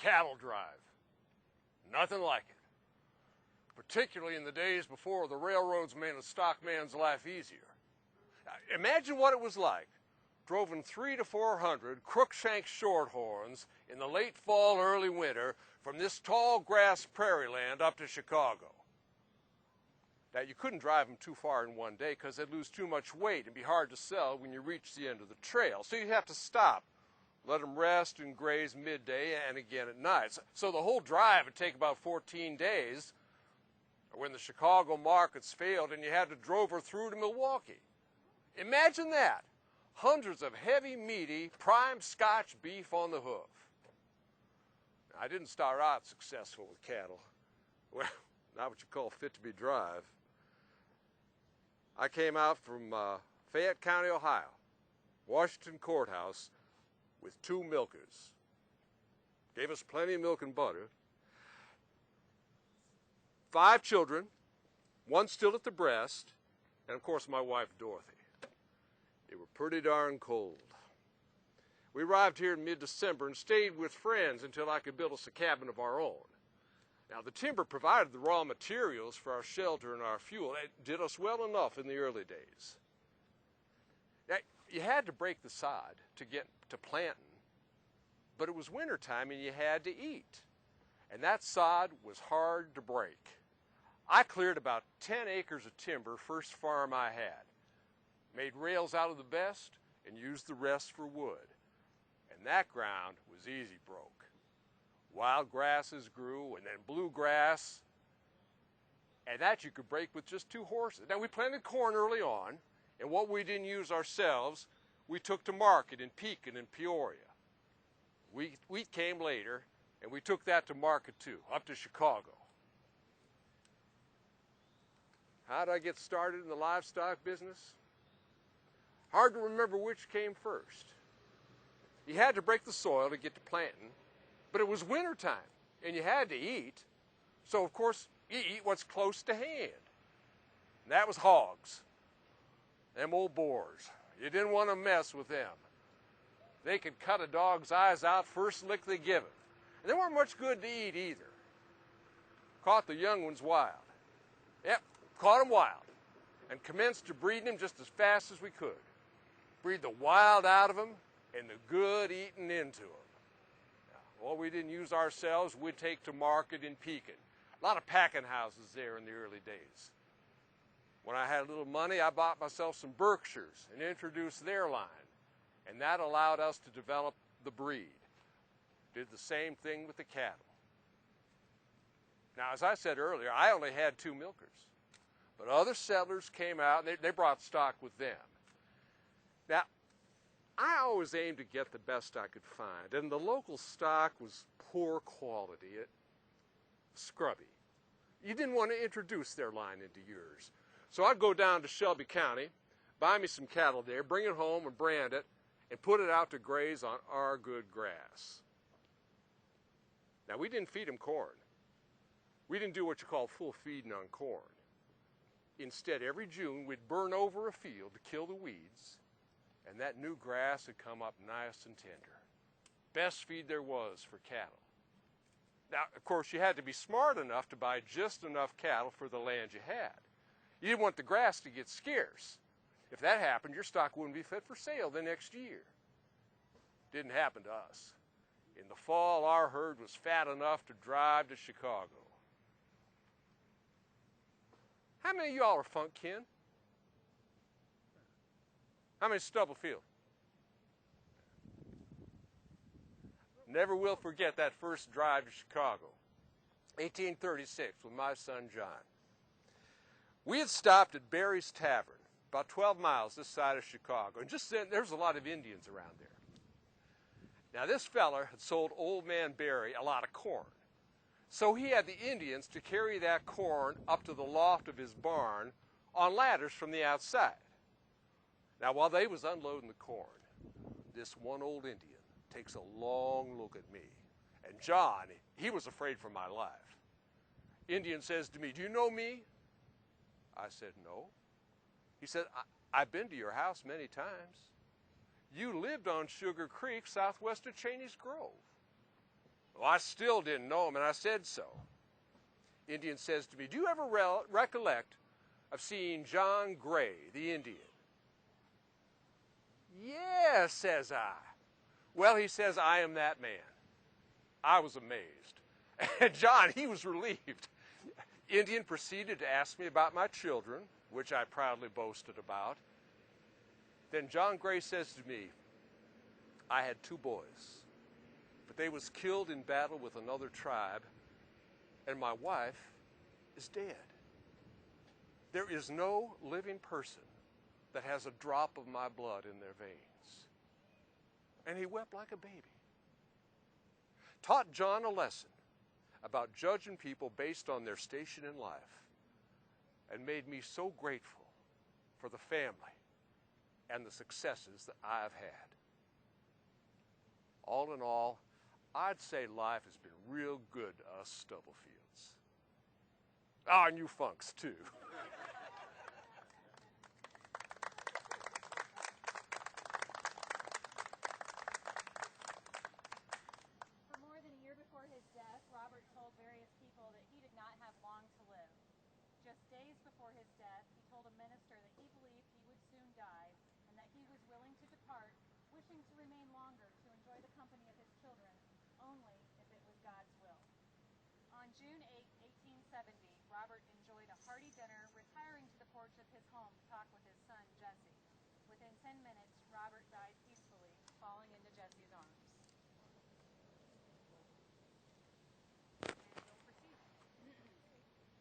cattle drive. Nothing like it. Particularly in the days before the railroads made a stockman's life easier. Imagine what it was like, driving 300 to 400 Crookshank shorthorns in the late fall, early winter from this tall grass prairie land up to Chicago. Now, you couldn't drive them too far in one day because they'd lose too much weight and be hard to sell when you reached the end of the trail. So you'd have to stop, let them rest and graze midday and again at night. So the whole drive would take about 14 days when the Chicago markets failed and you had to drove her through to Milwaukee. Imagine that. Hundreds of heavy, meaty, prime Scotch beef on the hoof. I didn't start out successful with cattle. Well, not what you call fit to be drive. I came out from Fayette County, Ohio, Washington Courthouse, with 2 milkers. Gave us plenty of milk and butter. 5 children, 1 still at the breast, and of course my wife, Dorothy. They were pretty darn cold. We arrived here in mid-December and stayed with friends until I could build us a cabin of our own. Now, the timber provided the raw materials for our shelter and our fuel. It did us well enough in the early days. Now, you had to break the sod to get to planting, but it was wintertime and you had to eat. And that sod was hard to break. I cleared about 10 acres of timber, first farm I had. Made rails out of the best and used the rest for wood. And that ground was easy broke. Wild grasses grew and then bluegrass, and that you could break with just 2 horses. Now, we planted corn early on, and what we didn't use ourselves, we took to market in Pekin and Peoria. Wheat came later, and we took that to market too, up to Chicago. How did I get started in the livestock business? Hard to remember which came first. You had to break the soil to get to planting, but it was wintertime, and you had to eat. So, of course, you eat what's close to hand. And that was hogs, them old boars. You didn't want to mess with them. They could cut a dog's eyes out first lick they give it. And they weren't much good to eat either. Caught the young ones wild. Yep, caught them wild, and commenced to breeding them just as fast as we could. Breed the wild out of them and the good eating into them. Well, we didn't use ourselves. We'd take to market in Pekin. A lot of packing houses there in the early days. When I had a little money, I bought myself some Berkshires and introduced their line. And that allowed us to develop the breed. Did the same thing with the cattle. Now, as I said earlier, I only had 2 milkers. But other settlers came out, and they brought stock with them. Now, I always aimed to get the best I could find, and the local stock was poor quality, scrubby. You didn't want to introduce their line into yours. So I'd go down to Shelby County, buy me some cattle there, bring it home and brand it, and put it out to graze on our good grass. Now, we didn't feed them corn. We didn't do what you call full feeding on corn. Instead, every June, we'd burn over a field to kill the weeds, and that new grass would come up nice and tender. Best feed there was for cattle. Now, of course, you had to be smart enough to buy just enough cattle for the land you had. You didn't want the grass to get scarce. If that happened, your stock wouldn't be fit for sale the next year. Didn't happen to us. In the fall, our herd was fat enough to drive to Chicago. How many of y'all are Funk kin? How many Stubblefield? Never will forget that first drive to Chicago, 1836, with my son John. We had stopped at Barry's Tavern, about 12 miles this side of Chicago, and just then there was a lot of Indians around there. Now, this fella had sold Old Man Barry a lot of corn. So he had the Indians to carry that corn up to the loft of his barn on ladders from the outside. Now, while they was unloading the corn, this one old Indian takes a long look at me. And John, he was afraid for my life. Indian says to me, "Do you know me?" I said, "No." He said, I've been to your house many times. You lived on Sugar Creek, southwest of Cheney's Grove." Well, I still didn't know him, and I said so. Indian says to me, do you ever recollect of seeing John Gray, the Indian? Yes, says I. Well, he says, I am that man. I was amazed. And John, he was relieved. Indian proceeded to ask me about my children, which I proudly boasted about. Then John Gray says to me, I had 2 boys, but they was killed in battle with another tribe, and my wife is dead. There is no living person that has a drop of my blood in their veins. And he wept like a baby. Taught John a lesson about judging people based on their station in life, and made me so grateful for the family and the successes that I've had. All in all, I'd say life has been real good to us Stubblefields. Ah, and you Funks too. For more than a year before his death, Robert told various people that he did not have long to live. Just days before his death, he told a minister that he believed he would soon die and that he was willing to depart, wishing to remain longer to enjoy the company of his children, only if it was God's will. On June 8, 1870, Robert enjoyed a hearty dinner, retiring to the porch of his home to talk with his son, Jesse. Within 10 minutes, Robert died peacefully, falling into Jesse's